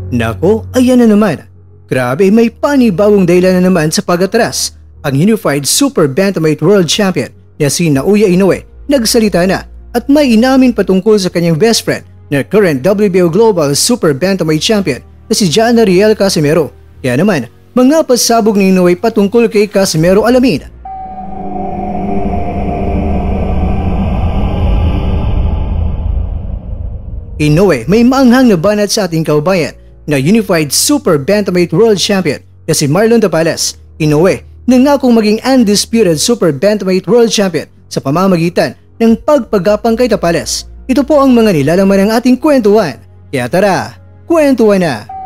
Nako, ayan na naman. Grabe, may panibagong dahilan na naman sa pag-atras. Ang Unified Super Bantamweight World Champion na si Naoya Inoue nagsalita na at may inamin patungkol sa kanyang best friend na current WBO Global Super Bantamweight Champion na si John Ariel Casimero. Kaya naman, mga pasabog ni Inoue patungkol kay Casimero alamin. Inoue may maanghang na banat sa ating kaubayan na Unified Super Bantamweight World Champion na si Marlon Tapales. Inoue nangakong maging undisputed Super Bantamweight World Champion sa pamamagitan ng pagpagapang kay Tapales. Ito po ang mga nilalaman ng ating kwentuhan. Kaya tara, kwentuhan na!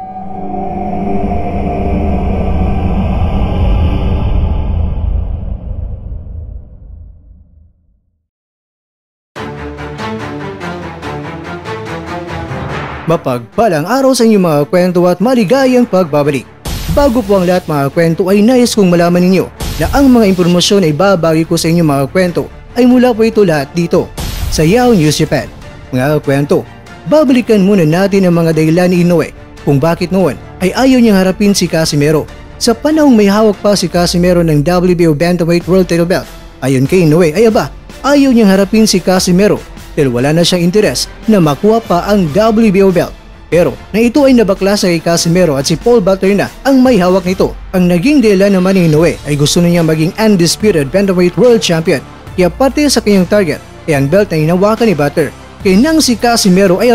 Mapagpalang araw sa inyong mga kwento at maligayang pagbabalik. Bago po ang lahat mga kwento ay nais kong malaman ninyo na ang mga impormasyon na ibabagi ko sa inyong mga kwento ay mula po ito lahat dito sa Yahoo News Japan. Mga kwento, babalikan muna natin ang mga dahilan ni Inoue kung bakit noon ay ayaw niyang harapin si Casimero. Sa panahong may hawak pa si Casimero ng WBO Bantamweight World Title Belt, ayon kay Inoue ay ayaw niyang harapin si Casimero dahil wala na siyang interes na makuha pa ang WBO belt. Pero na ito ay nabaklas kay Casimero at si Paul Butler na ang may hawak nito. Ang naging dahilan naman ni Inoue ay gusto niya maging undisputed Bantamweight World Champion. Kaya parte sa kanyang target ay ang belt na hinawakan ni Butler. Kaya nang si Casimero ay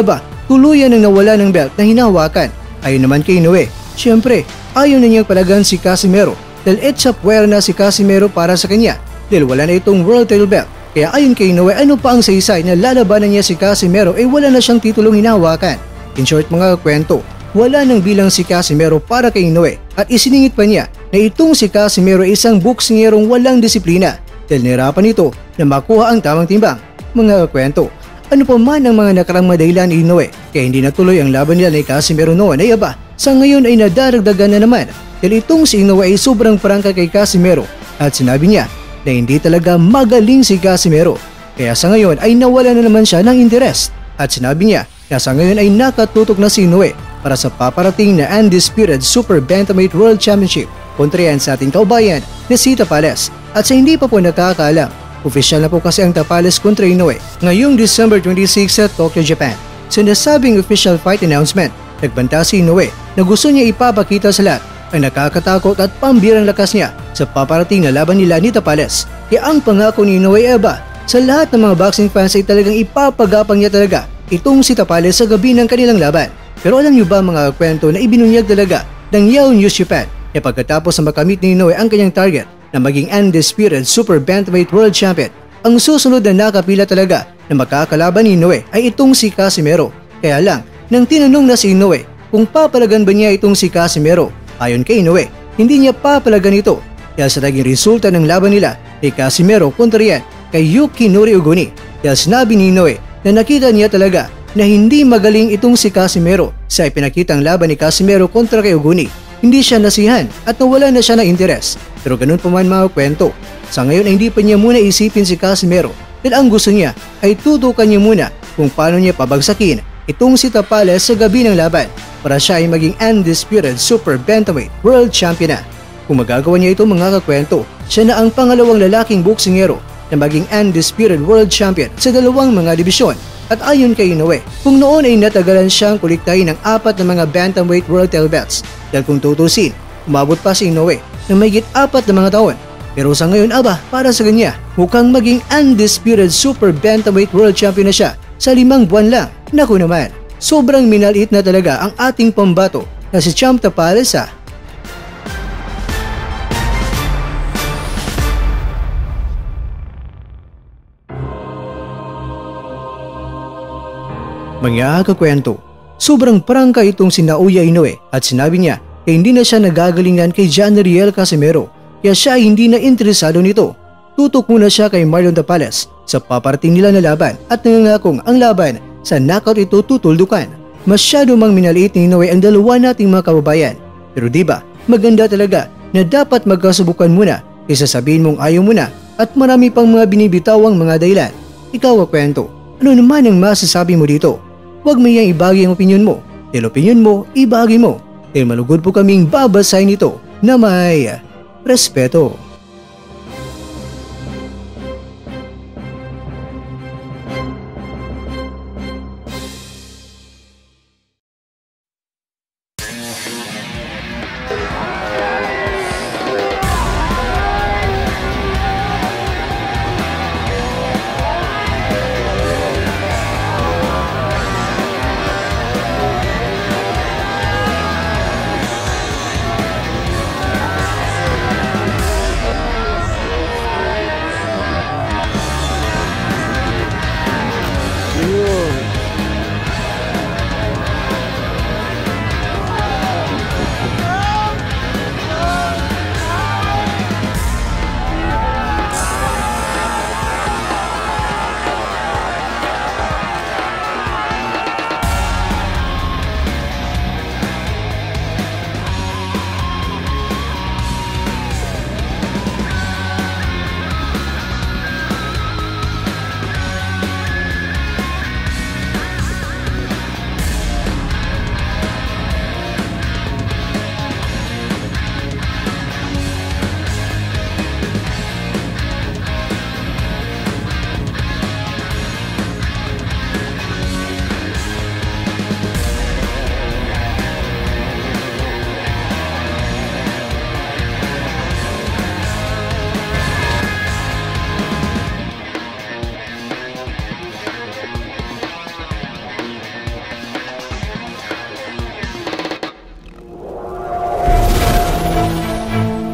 tuluyan ang nawala ng belt na hinawakan. Ayon naman kay Inoue, siyempre ayaw na niyang palagan si Casimero dahil etsa puwer na si Casimero para sa kanya dahil wala na itong World Title Belt. Kaya ayon kay Inoue, ano pa ang saysay na lalabanan niya si Casimero ay wala na siyang titulong hinahawakan. In short mga kwento, wala nang bilang si Casimero para kay Inoue at isiningit pa niya na itong si Casimero ay isang boksingerong walang disiplina dahil nirapan nito na makuha ang tamang timbang. Mga kwento, ano pa man ang mga nakarang madahilan ni Inoue kaya hindi natuloy ang laban nila ni Casimero noon ay sa ngayon ay nadaragdagan na naman dahil itong si Inoue ay sobrang prangka kay Casimero at sinabi niya na hindi talaga magaling si Casimero. Kaya sa ngayon ay nawala na naman siya ng interes at sinabi niya na sa ngayon ay nakatutok na si Inoue para sa paparating na undisputed Super Bantamweight World Championship kontra yan sa ating kaubayan na si Tapales. At sa hindi pa po nakakaalam, opisyal na po kasi ang Tapales kontra Inoue ngayong December 26 sa Tokyo, Japan. Sa nasabing official fight announcement, nagbanta si Inoue na gusto niya ipapakita sa lahat ang nakakatakot at pambirang lakas niya sa paparating na laban nila ni Tapales. Kaya ang pangako ni Inoue sa lahat ng mga boxing fans ay talagang ipapagapang niya talaga itong si Tapales sa gabi ng kanilang laban. Pero alam niyo ba mga kwento na ibinunyag talaga ng Yahoo News Japan na pagkatapos na makamit ni Inoue ang kanyang target na maging undisputed Super Bantamweight World Champion, ang susunod na nakapila talaga na makakalaban ni Inoue ay itong si Casimero. Kaya lang, nang tinanong na si Inoue kung papalagan ba niya itong si Casimero, ayon kay Inoue, hindi niya papalagan ito dahil sa naging resulta ng laban nila ni Casimero kontra yan kay Yukinori Oguni. Dahil sinabi ni Inoue na nakita niya talaga na hindi magaling itong si Casimero sa ipinakitang laban ni Casimero kontra kay Oguni. Hindi siya nasihan at nawala na siya ng interes. Pero ganun pa man mga kwento, sa ngayon ay hindi pa niya muna isipin si Casimero dahil ang gusto niya ay tutukan niya muna kung paano niya pabagsakin itong si Tapales sa gabi ng laban para siya ay maging undisputed Super Bantamweight World Champion na. Kung magagawa niya ito mga kakwento, siya na ang pangalawang lalaking boksingero na maging undisputed World Champion sa dalawang mga dibisyon. At ayon kay Inoue, kung noon ay natagalan siyang kuliktahin ng 4 na mga Bantamweight World Title Belts dahil kung tutusin, umabot pa si Inoue ng mahigit 4 na mga taon. Pero sa ngayon para sa kanya, mukhang maging undisputed Super Bantamweight World Champion na siya sa 5 buwan lang. Naku naman, sobrang minaliit na talaga ang ating pambato na si Champ Tapales Mga kakwento, sobrang prangka itong si Naoya Inoue at sinabi niya na hindi na siya nagagalingan kay John Ariel Casimero kaya siya ay hindi na interesado nito. Tutok muna siya kay Marlon Tapales sa paparating nila na laban at nangangakong ang laban sa knockout ito tutuldukan. Masyado mang minaliit ni Inoue ang dalawa nating mga kababayan. Pero diba, maganda talaga na dapat magkasubukan muna kaysa sabihin mong ayaw mo na at marami pang mga binibitawang mga dahilan. Ikaw kwento, ano naman ang masasabi mo dito? Huwag mo iyang ibagi ang opinyon mo Dahil opinion mo, ibahagi mo. Dahil malugod po kaming babasahin ito na may respeto.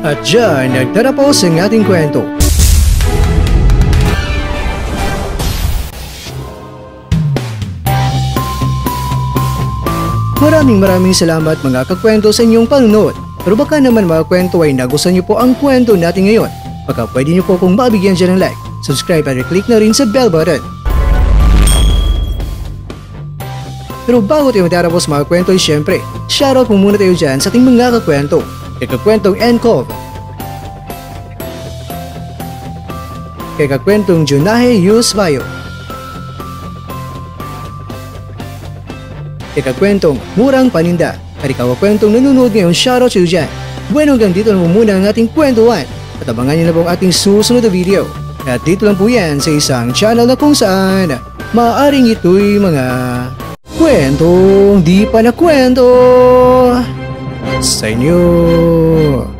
At dyan, nagtatapos ang ating kwento. Maraming salamat mga kakwento sa inyong panunood. Pero baka naman mga kwento ay nagustuhan niyo po ang kwento natin ngayon. Baka pwede niyo po kung mabigyan dyan ng like, subscribe at click na rin sa bell button. Pero bago tayo matapos mga kwento ay syempre, shoutout po muna tayo dyan sa ating mga kakwento. Kay kakwentong Encov, kay kakwentong Junahe Yusbayo, kay kakwentong Murang Paninda, at ikaw kakwentong nanonood ngayon, shoutout sa iyo dyan. Bueno, hanggang dito na muna ang ating kwentuhan at abangan nyo na po ang ating susunod na video. At dito lang po yan sa isang channel na kung saan maaaring ito'y mga kwentong di pa na kwento sa inyo.